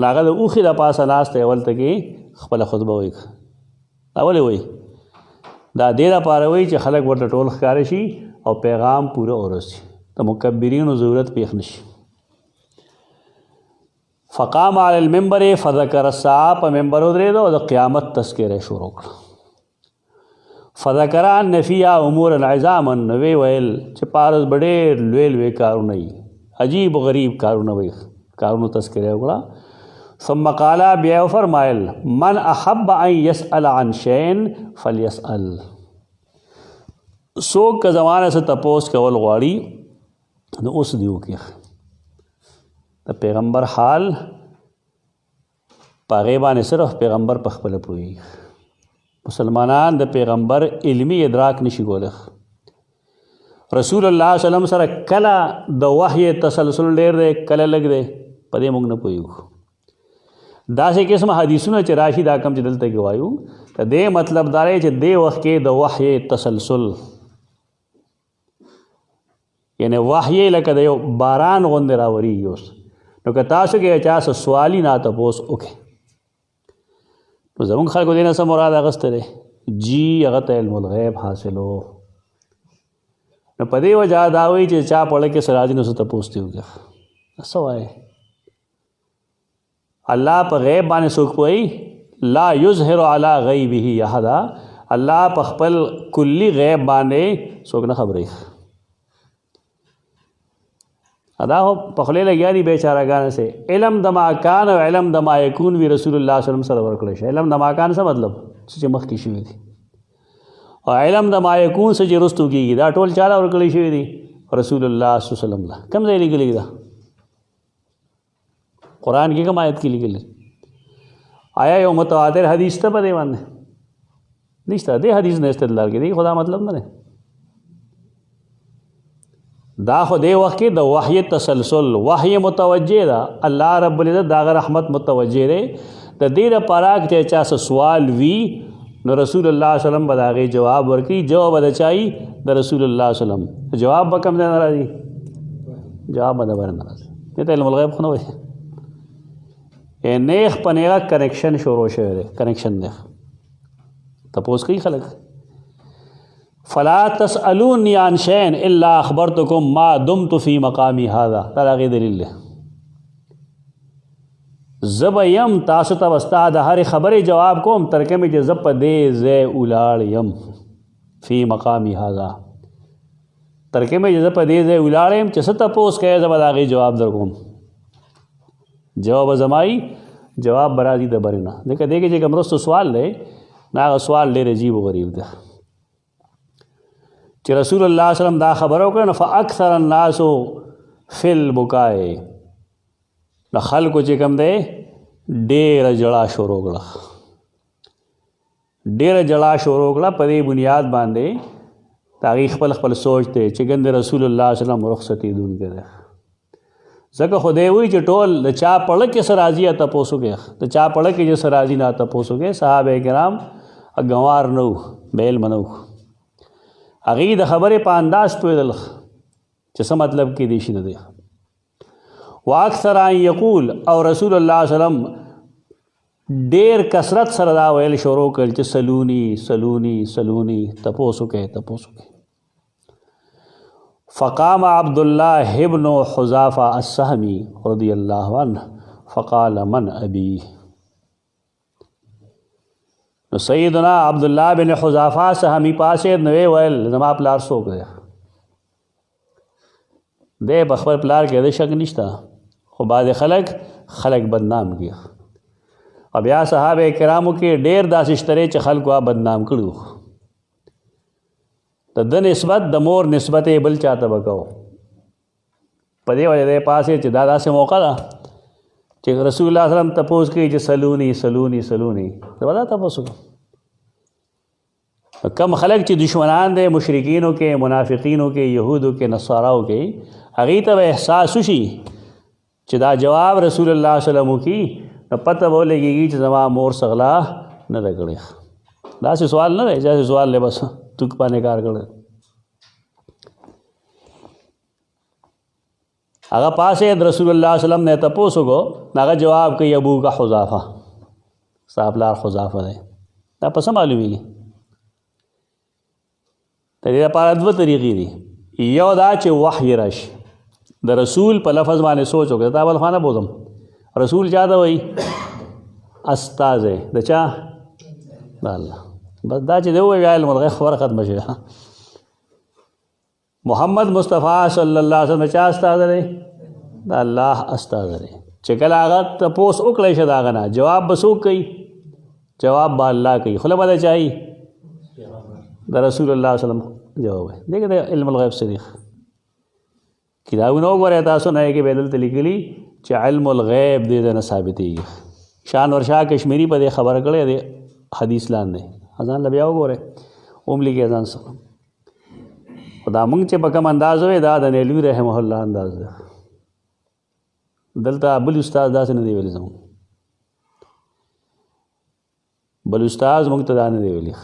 هغه د اوښې د پاسه ناست دی اول ته کې خپله خطبه وایي دا ولې وایي دا دې دپاره وایي چې خلک ورته ټول ښکاره شي او پیغام پوره ورسي د مکبرینو ضرورت پیښ نشي فقام علی المنبر فذکر الساعه په منبر ودرېدو او د قیامت تذکره شروع کړه فذکر ان فیها امور عظاما نوی ویل چې پارس به ډېر لوی لوی کارونه وي عجیب و غریب کارونه وي کارونو تذکره وکړه ثم قال بیا فرمایل من احب ان يسأل عن شيء فليسأل څوک که زمانه څه تپوس کول غواړي نو اوس دی وکړي د پیغمبر حال په هغې باندې صرف پیغمبر په خپله پوهېږي مسلمانان د پیغمبر علمي ادراک نشي کولی رسول الله صلی الله علیه وسلم سره کله د وحی تسلسل ډېر دی کله لږ دی په دې موږ نه پوهېږو داسې قسمه حدیثونه چې راشي دا کم چې دلته کې وایو د دې مطلب دا دی چې دې وخت کې د وحی تسلسل یعنی وحی لکه د یو باران غوندې راورېږي اوس نو که تاسو کې چا څه سوال یې نه تپوس وکړئ نو زموږ خلکو دې نه څه مراد اخیستی دی جی هغه ته علم الغیب حاصلو نو په دې وجه دا وایي چې چا پړه کې څه راځي نو څه تپوس دې وکړه څه وایي الله په غیب باندې څوک پوهوي لا یظهر علی غیبه احدا الله په خپل کلی غیب باندې څوک نه خبري ادا هو په خله لګیا دي بیچارهګان سه علم د ما کان او علم د ما یکون وی رسول الله صلی الله علیه وسلم سره ورکړل شي علم د ما کان څه مطلب چې مخ کې شوی دي او علم د ما یکون څه چې رستو کیږي دا ټول چاله ورکړل شوی دي رسول الله صلی الله علیه وسلم کم ځای لګلې دا قرآن کې کوم آیت کې لګلې آیا یو متواتر حدیث ته په دی باندې نشته دې حدیث نه استدلال کې دی خدا مطلب نه دا خو دې وخت کې د وحی تسلسل وحی متوجه ده الله رب العزت داغه رحمت متوجه ده د دې لپاره چې چا سوال وی نو رسول الله صلی الله علیه وسلم بداغه جواب ورکړي جواب بدچای د رسول الله صلی الله علیه وسلم جواب به کم نه راځي جواب به نه راځي ته علم الغیب خو نه وایي نیخ پنیغه کنیکشن شروع شوی دی کنیکشن دی تپوس کوي خلک فلا تسألونی عن شیء الا اخبرتکم ما دمت فی مقامی هذا دا هغې دلیل دی زه به یم تاسو ته به ستا د هرې خبرې جواب کوم تر کومې چې زه په دې ځای ولاړ یم فی مقامی هذا تر کومې چې زه په دې ځای ولاړ یم چې څه تپوس کوې زه به د هغې جواب در کوم جواب زمای جواب برازي د برنه ځکه دې کې چې کوم رستو سوال دی نه هغه سوال ډېر عجیب و غریب دی چې رسول الله صلی الله علیه وسلم دا خبره وکړه فاکثر الناس فی البکاء د خلکو چې کوم دی ډېره ژړا شروع کړه ډېره ژړا شروع کړه په دې بنیاد باندې د هغې خپل خپل سوچ دی چې ګند رسول الله صلی الله علیه وسلم رخصتېدونکی دی ځکه خو دی وایي چې ټول د چا پړه کې څه راځي تپوس وکړئ د چا پړه کې چې څه راځي نه تپوس وکړئ صحابه کرام ګوار نه وو بې علمه نه وو هغې د خبرې په انداز پوهېدل چې څه مطلب کې دی شي د دی واکثر ان یقول او رسول الله صلی الله علیه وسلم ډیر کثرت سره دا ویل شروع کړل چې سلونی سلونی سلونی تپوس وکړئ تپوس وکړئ. فقام عبد الله ابن حذافه السهمي رضی الله عنه فقال من ابي. نو سیدنا عبد الله بن حذافه سهمي پاسې نو ویل زما پلار څوک دی. دی په خپل پلار کې د شک نشته خو بعض خلک بدنام کړي. او بیا صحابه کرامو کې ډېر داسې شته چې خلکو بدنام کړي. د نسبت د مور نسبت یې بل چاته وکړو. په دې وجه دی پاسې چې دا داسې موقع ده چې رسول الله صلی الله علیه وسلم تپوس کوي چې سلونی سلونی سلونی دا ولا تپوس وکړو. کم خلک چې دشمنان دي مشرکینو کې منافقینو کې یهودو کې نصاراو کې هغې ته احساس وشي چې دا جواب رسول الله صلی الله علیه وسلم کی نو پته به ولګېږي چې زما مور سغلا نه ده کړې. داسې سوال نه دی داسې سوال دی بس توک باندې کار کړی. هغه پاسې رسول الله صلی الله علیه وسلم نه تپوس وکړو هغه جواب کوي ابو کا حذافه صاحب لار حذافه دی. دا پس معلومیږي د دې لپاره دوه طریقې دي. یو دا چې وحی راشي د رسول په لفظ باندې سوچ وکړه تا بل خانه بوزم رسول چا ته وایي استاذ د چا د الله. بس دا چې دی ووایي علم الغیب خبره ختمه شي. محمد مصطفی صلی الله علیه وسلم چا استاذ دی د الله استاذ دی. چې کله هغه تپوس وکړی شي د هغه نه جواب به څوک کوي جواب به الله کوي. خوله به دی چایي د رسول الله صلی الله علیه وسلم جواب دی. دغه د علم الغیب صدیق کتابونه وګورئ تاسو نه کې به دلته لیکلي چې علم الغیب دې نه ثابتېږي. شان ورشاه کشمیری په دې خبره کړې دی حدیث لاندې اذان بیا وګورئ اوم لیکي اذان سره خدا مونږ چې په کوم انداز وې دا د نیلوي رحمه الله انداز دی. دلته بل استاد داسې نه دی ویلي زموږ بل استاد مونږ ته دا نه دی ویلي.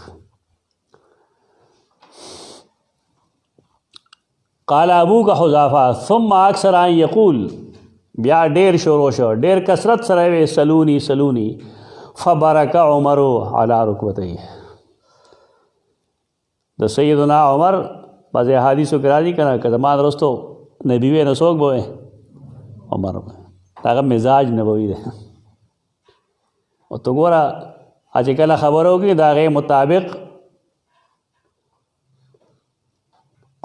قال ابو کا حذافه ثم اکثر ان یقول بیا ډیر شروع شو ډیر کثرت سره وی سلونی سلونی فبرک عمر علی رکبتیه. د سیدنا عمر بعض احادیثو کې راځي کنه که زما درستو نبی وی نه څوک به عمر هغه مزاج نبوي دی. او تو ګوره چې کله خبرو کې د هغې مطابق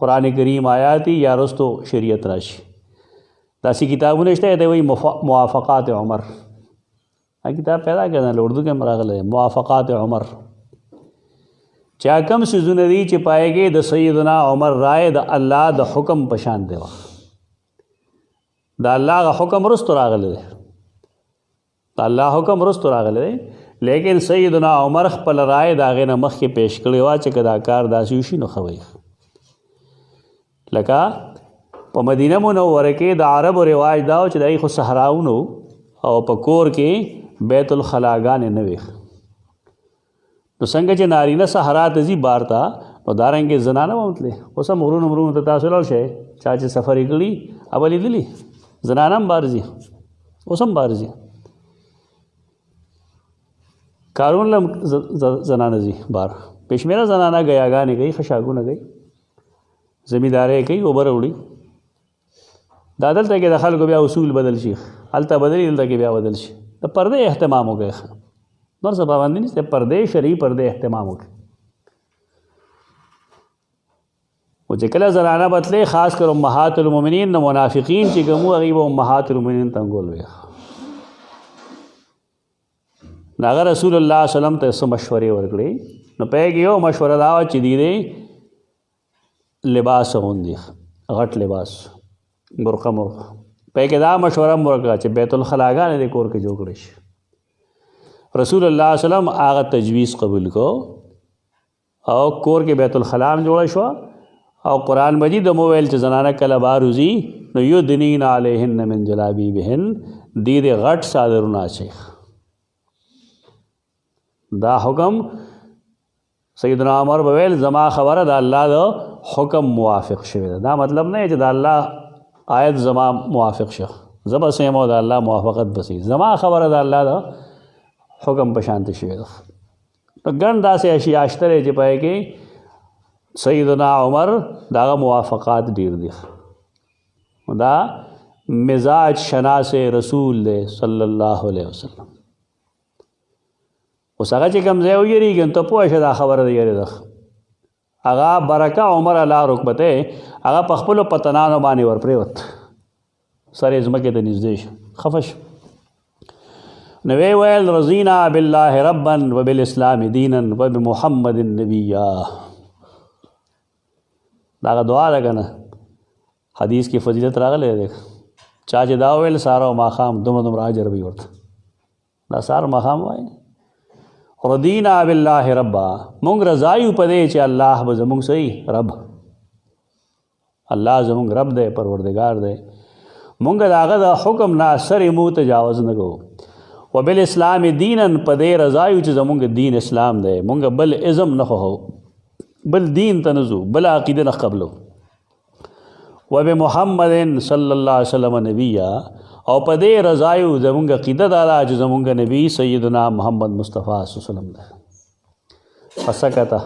قرآن کریم آیاتی یا رستو شریعت راشي. داسې کتابونه شته دی وایي موافقات عمر. کتاب پیدا کړه اردو کې راغلی موافقات عمر. چا کم څیزونه دي چې پایې کې د سیدنا عمر رائے د الله د حکم په شان دی د الله غ حکم رستو راغلی دی د الله حکم رستو راغلی دی لیکن سیدنا عمر خپل رائے د هغې نه مخکې پیش کړې وه چې که دا کار داسې وشي نو ښه وي. لکه په مدینه منوره کې د عربو رواج دا و چې د هغې خو صحراونه او په کور کې بیت الخلاګانې نه وي. نو څنګه چې نارینه صحرا ته ځي بار ته نو دارنګې زنانه به هم تلې. اوس هم غرونو ته تاسو لاړ شئ چا چې سفر یې کړي هغه لیدلي زنانه هم بار ځي اوس هم بار ځي کارونه هم زنانه ځي بار پېشمېره زنانه ګیاګانې کوي خشاکونه کوي زمینداری کوي اوبه راوړي. دا دلته کې د خلکو بیا اصول بدل شي هلته بدلي دلته کې بیا بدل شي. د پردې اهتمام وکړئ نور څه پابندي نشته پردې شرعي پردې اهتمام وکړئ. او چې کله زنانه بتلې خاص کر امهات المؤمنین نه منافقین چې کوم هغې به امهات المؤمنین تنګول وي. هغه رسول الله صلی الله علیه وسلم ته څه مشورې ورکړې نو په کې یو مشوره دا وه چې دی لباس اغوندي غټ لباس برقه مرقه په کې دا مشوره هم ورکړه چې بیت الخلاګانې د کور کې جوړ کړی شي. رسول الله صلی الله علیه وسلم هغه تجویز قبول کو او کور کې بیت الخلا هم جوړه شوه او قرآن مجید هم وویل چې زنانه کله بار وځي نو یدنین علیهن من جلابیبهن دې غټ څادرونه اچوي. دا حکم سیدنا عمر بویل زما خبره د الله د حکم موافق شوی ده. دا مطلب نه چې د الله آیت زما موافق شه زه به سیم او د الله موافقت بسي زما خبره د الله د حکم په شانته شوی ده. نو ګڼ داسې اشیاء شته چې په هغې کې سیدنا عمر د هغه موافقات ډېر دي. دا مزاج شناس رسول دی صلی الله علیه وسلم. اوس هغه چې کوم ځای ویرېږي نو ته پوه شه دا خبره د یېرې ده. هغه برکه عمر علی رکبته هغه په خپلو پتنانو باندې ورپرېوت، سر یې ځمکې ته نږدې شو، خفه شو. نو ویې ویل رضینا بالله ربا وبالاسلام دینا وبمحمد نبیا. دا هغه دعا ده که نه؟ حدیث کې فضیلت راغلی دی. چا چې دا وویل سهار او ماښام دومره اجر وي ورته. دا سهار ماښام وایي رضینا بالله ربا، مونږ رضا یو په دې چې الله به زمونږ صحیح رب، الله زمونږ رب دی، پروردګار دی. مونږ د هغه د حکم نه سرې مو تجاوز نه کوو. وبالاسلام دینا، په دې رضا یو چې زمونږ دین اسلام دی. مونږ بل ازم نه خوښو، بل دین ته نه ځو، بل عقیده نه قبلو. وبمحمد صلی الله علیه وسلم نبیا، او په دې رضا یو زمونږ عقیده دا ده چې زمونږ نبی سیدنا محمد مصطفی صلی الله علیه وسلم دی. فسکته،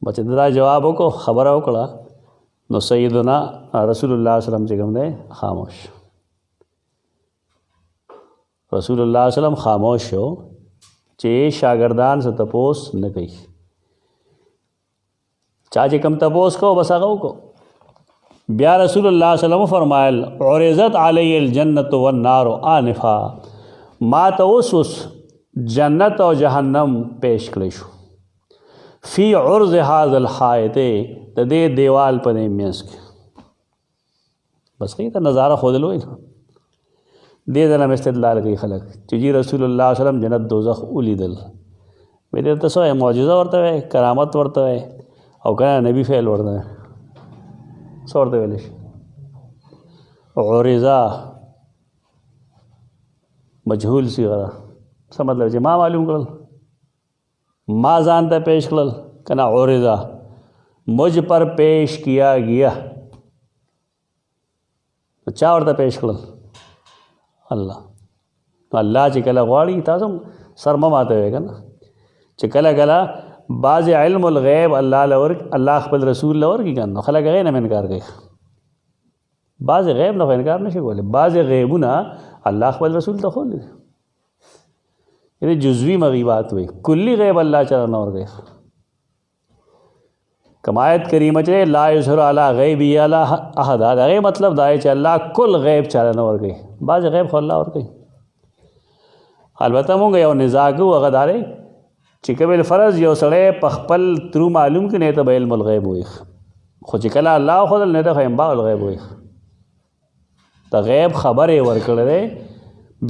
بچې دا جواب وکړو، خبره وکړه، نو سیدنا رسول الله صلی الله علیه وسلم چې کوم دی خاموش. رسول الله صلی الله علیه وسلم خاموش شو چې شاګردان څه تپوس نه کوي. چا چې کوم تپوس کو بس هغه وکړو. بیا رسول الله صلی الله علیه وسلم فرمایل عرضت علی الجنة والنار آنفا، ما ته اوس جنت او جهنم پیش کړی شو. فی عرض هذا الحائط، د دې دیوال په منځ کې. بس خی ته نظاره ښودل وایي. دې ځای نه استدلال کوي خلک چې جی رسول الله صلی الله علیه وسلم جنت دوزخ ولیدل. وایي دې ته څه وایي؟ معجزه ورته وایي، کرامت ورته وایي، او که نه نبي فعل ورته وایي. څه ورته ویلی شي؟ عرضه مجهول صیغه ده. څه مطلب چې ما معلوم کړل، ما ځان ته پیش کړل، که نه عرضه مجھ پر پیش کیا گیا. چا ورته پیش کړل؟ الله. الله چې کله غواړي، تاسو سر مه ماتوئ که نه، چې کله کله بعض علم الغیب الله خپل رسول له ورکړي که نو خلک هغې نه انکار کوي. بعض غیب نه خو انکار نشي کولی، بعض غیبونه الله خپل رسول ته ښودلي دي. یعنې جزوي مغیبات وي، کلي غیب الله چاته نه ورکوي. کوم آیت کریمه چې لا یظهر علی غیبه الا احد، د هغې مطلب دا دی چې الله کل غیب چاته نه ورکوي، بعض غیب خو الله ورکوي. البته مونږ یو نزاع کوو، هغه دا دی چې که بالفرض یو سړی په خپل ترو معلوم کړي نه ته به علم الغیب وایي، خو چې کله الله وښودل نه ته خو انباء الغیب وایي. د غیب خبر یې ورکړی دی،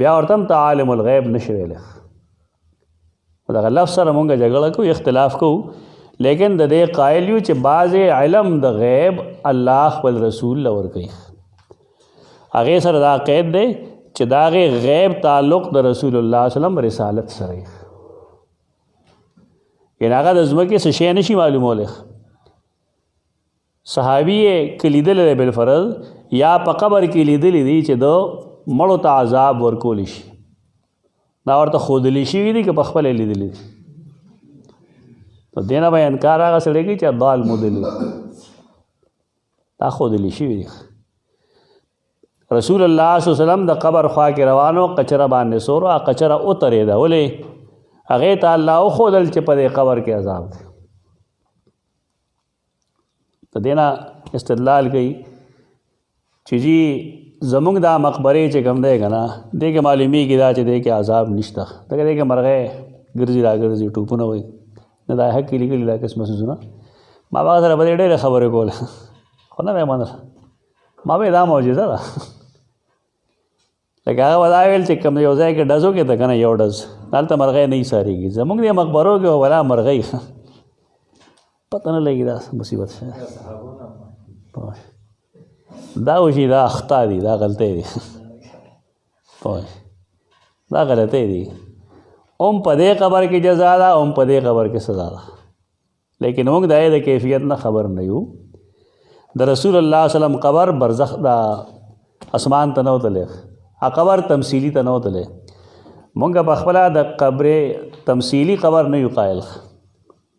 بیا ورته هم ته عالم الغیب نشي ویلی. دغه لفظ سره مونږ جګړه کوو، اختلاف کوو، لیکن د دې قایل یو چې بعض علم د غیب الله خپل رسول له ورکوي. هغې سره دا قید دی چې د هغې غیب تعلق د رسول الله صلی الله علیه وسلم رسالت سره وي. یعنې هغه د ځمکې څه شی نشي معلومولی. صحابي یې که لیدلی دی بالفرض، یا په قبر کې لیدلی دي چې د مړو ته عذاب ورکولی شي، دا ورته ښودلی شوي دي که په خپله یې لیدلی دي. نو دې نه به انکار هغه سړی کوي چې ضال مدلي، دا ښودلی شوي دي. رسول الله صلی الله علیه وسلم د قبر خوا کې روانو، قچره باندې سورو، هغه قچره وترېده. ولې؟ هغې ته الله وښودل چې په دې قبر کې عذاب دی. د دې نه استدلال کوي چې جی زمونږ دا مقبرې چې کوم دی که نه، دې کې معلومېږي دا چې دې کې عذاب نشته، ځکه دې کې مرغۍ ګرځي را ګرځي، ټوپونه وایي، نه دا حق کې لیکلي دا قسمه څیزونه. ما به هغه سره به دې ډېرې خبرې کولې، خو نه به یې منله. ما به دا معجزه ده. لکه هغه به دا ویل چې کوم یو ځای کې ډزو کې ته که نه یو ډز هلته مرغۍ نه ایسارېږي، زمونږ دې مقبرو کې ولا مرغۍ پته نه لګي. دا مصیبت شي، دا وشي، دا اخطا دي، دا غلطۍ دي، دا غلطۍ دي. هم په دې قبر کې جزا ده، هم په دې قبر کې سزا ده. لیکن موږ د هغې د کیفیت نه خبر نه یو. د رسول الله صلی الله علیه وسلم قبر برزخ دا اسمان ته نه وتلی، قبر تمثیلي ته نه وتلی. مونږ په خپله د قبر تمثیلی قبر نه یو قایل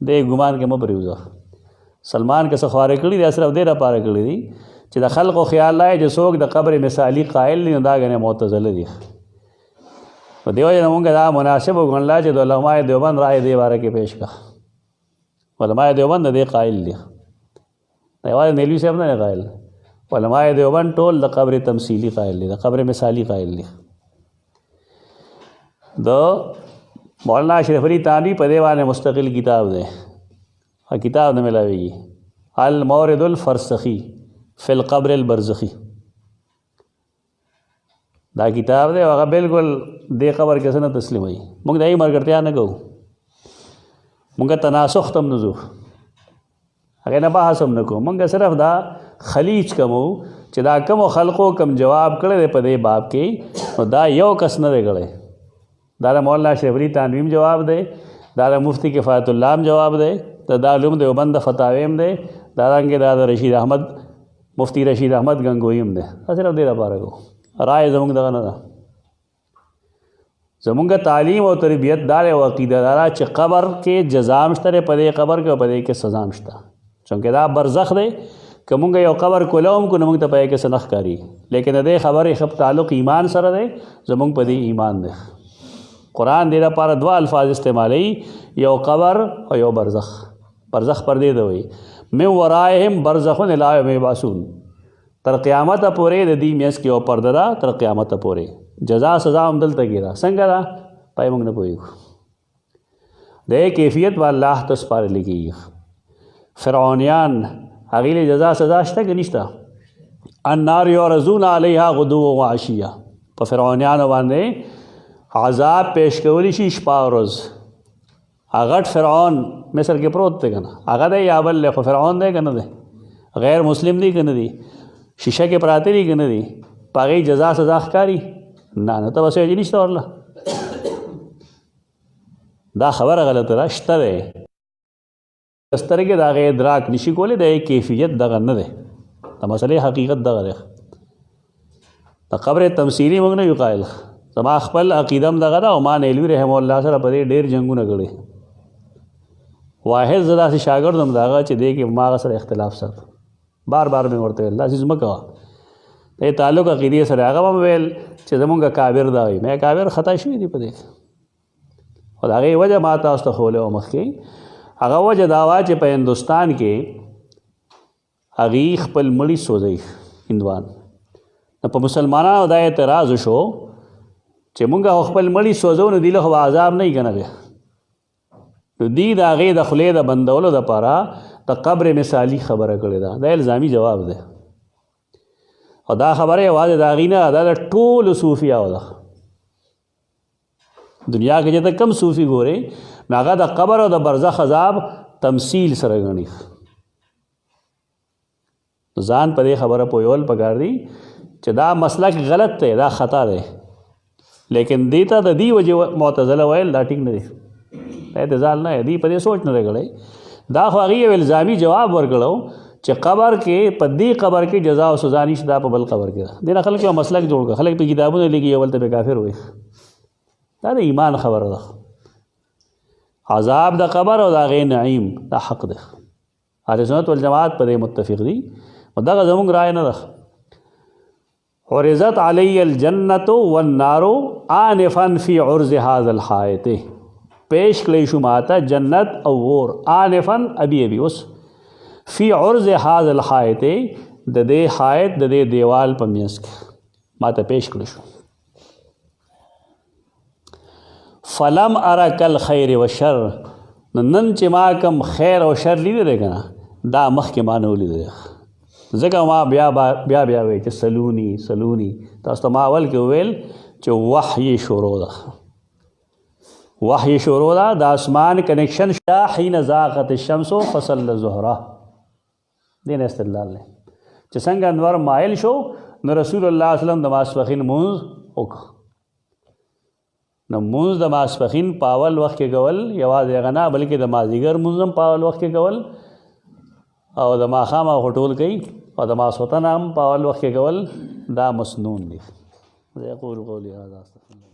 دې ګمان کې مه پرېوځه. سلمان که څه خواره کړي دي صرف دې دپاره کړي دي چې د خلقو خیال لای چې څوک د قبر مثالي قایل دي نو دا ګنې معتزله دي. په دې وجه نه مونږ دا مناسب وګڼله چې د علماء دیوبند رایې دې باره کې پیش کړه. علماء دیوبند د دې قایل دي، دا یوازې نیلوي صاحب نه دی قایل. علماء دیوبند ټول د قبر تمثیلی قایل دي، د قبر مثالي قایل دي. د مولانا اشرف علي تانوي په دې باندې مستقل کتاب دی، کتاب نه ملاویږي، المورد الفرسخي فی القبر البرزخي. دا کتاب دی هغه بالکل دې قبر کې څه نه تسلیموي. موږ د هغې ملګرتیا نه کوو، موږ تناسخ ته هم نه ځو، هغې نه بحث هم نه کوو. موږ صرف دا خلیج کومو چې دا کومو خلقو کم جواب کړی دی په دې باب کې، نو دا یو کس نه دی کړی. دا د مولانا اشرف علي تانوي هم جواب دی، دا د مفتی کفایت الله هم جواب دی، د دارالعلوم دیوبند د فتاوی هم دی، دارنګې دا د رشید احمد مفتی رشید احمد گنگوی هم دی. دا صرف دې لپاره کوو، رائے زمونږ دغه نه ده. زمونږ تعلیم او تربیت دا دی او عقیده دا ده چې قبر کې جزا هم شته دی، په دې قبر کې او په دې کې سزا هم شته. چونکې دا برزخ دی، که مونږ یو قبر کولاو هم کو نو مونږ ته په هغې کې څه نه ښکاري، لیکن د دې خبرې ښه تعلق ایمان سره دی. زمونږ په دې ایمان دی. قرآن دې لپاره دوه الفاظ استعمالوي، یو قبر او یو برزخ. برزخ پر دې ده وایي من ورائهم برزخ الی یوم یبعثون، تر قیامته پورې د دې میاشت کې یو پرده ده، تر قیامته پورې جزا سزا هم دلته کې ده. څنګه ده پای موږ نه پوهېږو. د دې کیفیت به الله ته سپارلی کېږي. فرعونیان هغې له جزا سزا شته که نشته؟ النار یعرضون علیها غدوا وعشیه، په فرعونیانو باندې عذاب پیش کولی شي شپه او ورځ. غټ فرعون مصر کې پروت دی که نه، هغه دی یا بل دی، خو فرعون دی که نه دی؟ غیر مسلم دی که نه دی؟ شیشه کې پراته دي که نه دي؟ په هغې جزا سزا ښکاري؟ نه ته بس وایي چې نشته ورله. دا خبره غلطه ده، شته دی. سترګې د هغې ادراک نشي کولی، د هغې کیفیت دغه نه دی. د مسلې حقیقت دغه دی. د قبر تمثیلي موږ نه یو قایل. زما خپل عقیده هم دغه ده او ما نیلوي رحمه الله سره په دې ډېر جنګونه کړي. واحد زه داسې شاګرد هم د هغه چې دی کې ما هغه سره اختلاف ساتو. بار بار مې ورته ویل دا څیز مه کوه، د تعلق عقیدې سره. هغه به مې ویل چې زمونږ کابر دا وایي. مې کابر خطا شوي دي په دې، خو د هغې وجه ما تاسو ته ښوولی وه مخکې. هغه وجه دا وه چې په هندوستان کې هغې خپل مړي سوځوي هندوان. نو په مسلمانانو دا اعتراض وشو چې مونږ خپل مړي سوځو نو دوی له خو عذاب نه وي که نه دی. نو دوی د هغې د خولې د بندولو دپاره د قبر مثالي خبره کړې ده. دا الزامي جواب دی او دا خبره یوازې د هغې نه، دا د ټولو صوفیاو ده. دنیا کې چې ته کم صوفي ګورې نو هغه د قبر او د برزخ عذاب تمثیل سره ګڼي. ځان په دې خبره پوهول پکار دي چې دا مسلک غلط دی، دا خطا دی، لیکن دې ته د دې وجې معتزله ویل دا ټیک نه دی. دا اعتزال نه دی، په دې سوچ نه دی کړی. دا خو هغې یو الزامي جواب ورکړو چې قبر کې په دې قبر کې جزا او سزا نشته، دا په بل قبر کې ده. دې نه خلک یو مسلک جوړ کړه، خلک په کتابونه لیکي یو بل ته به کافر وایي. دا د ایمان خبره ده. عذاب د قبر او د هغې نعیم دا حق دی. اهل سنت والجماعت په دې متفق دي او دغه زموږ رایه نه ده. عرضت علی الجنة والنار آنفا فی عرض هذا الحائط، پیش کړی شو ماته جنت او اور آنفا ابي ابي اوس فی عرض هذا الحائط، د دې حائط د دې دیوال په منځ کې ماته پیش کړی شو. فلم ارک الخیر والشر، نن چې ما کم خیر او شر لیدلی دی که نه دا مخکې ما نه ولیدلی. ځکه ما بیا وایي چې سلوني تاسو ته ما اول کې وویل چې وحی شروع ده. وحی شروع ده، د آسمان کنیکشن شته. حین زاغت الشمس فصل الظهر، دین استدلال دی چې څنګه انور مایل شو نو رسول الله صلی الله علیه وسلم د ماسپښین لمونځ وکړ. نو لمونځ د ماسپښین په اول وخت کې کول یوازې هغه نه بلکې د مازدیګر لمونځ هم په اول وخت کې کول او د ماښام هغه ټول کوي او د ماسخوتن هم په اول وخت کې کول دا مسنون دي. زه اقول قولي هذا استغفر الله.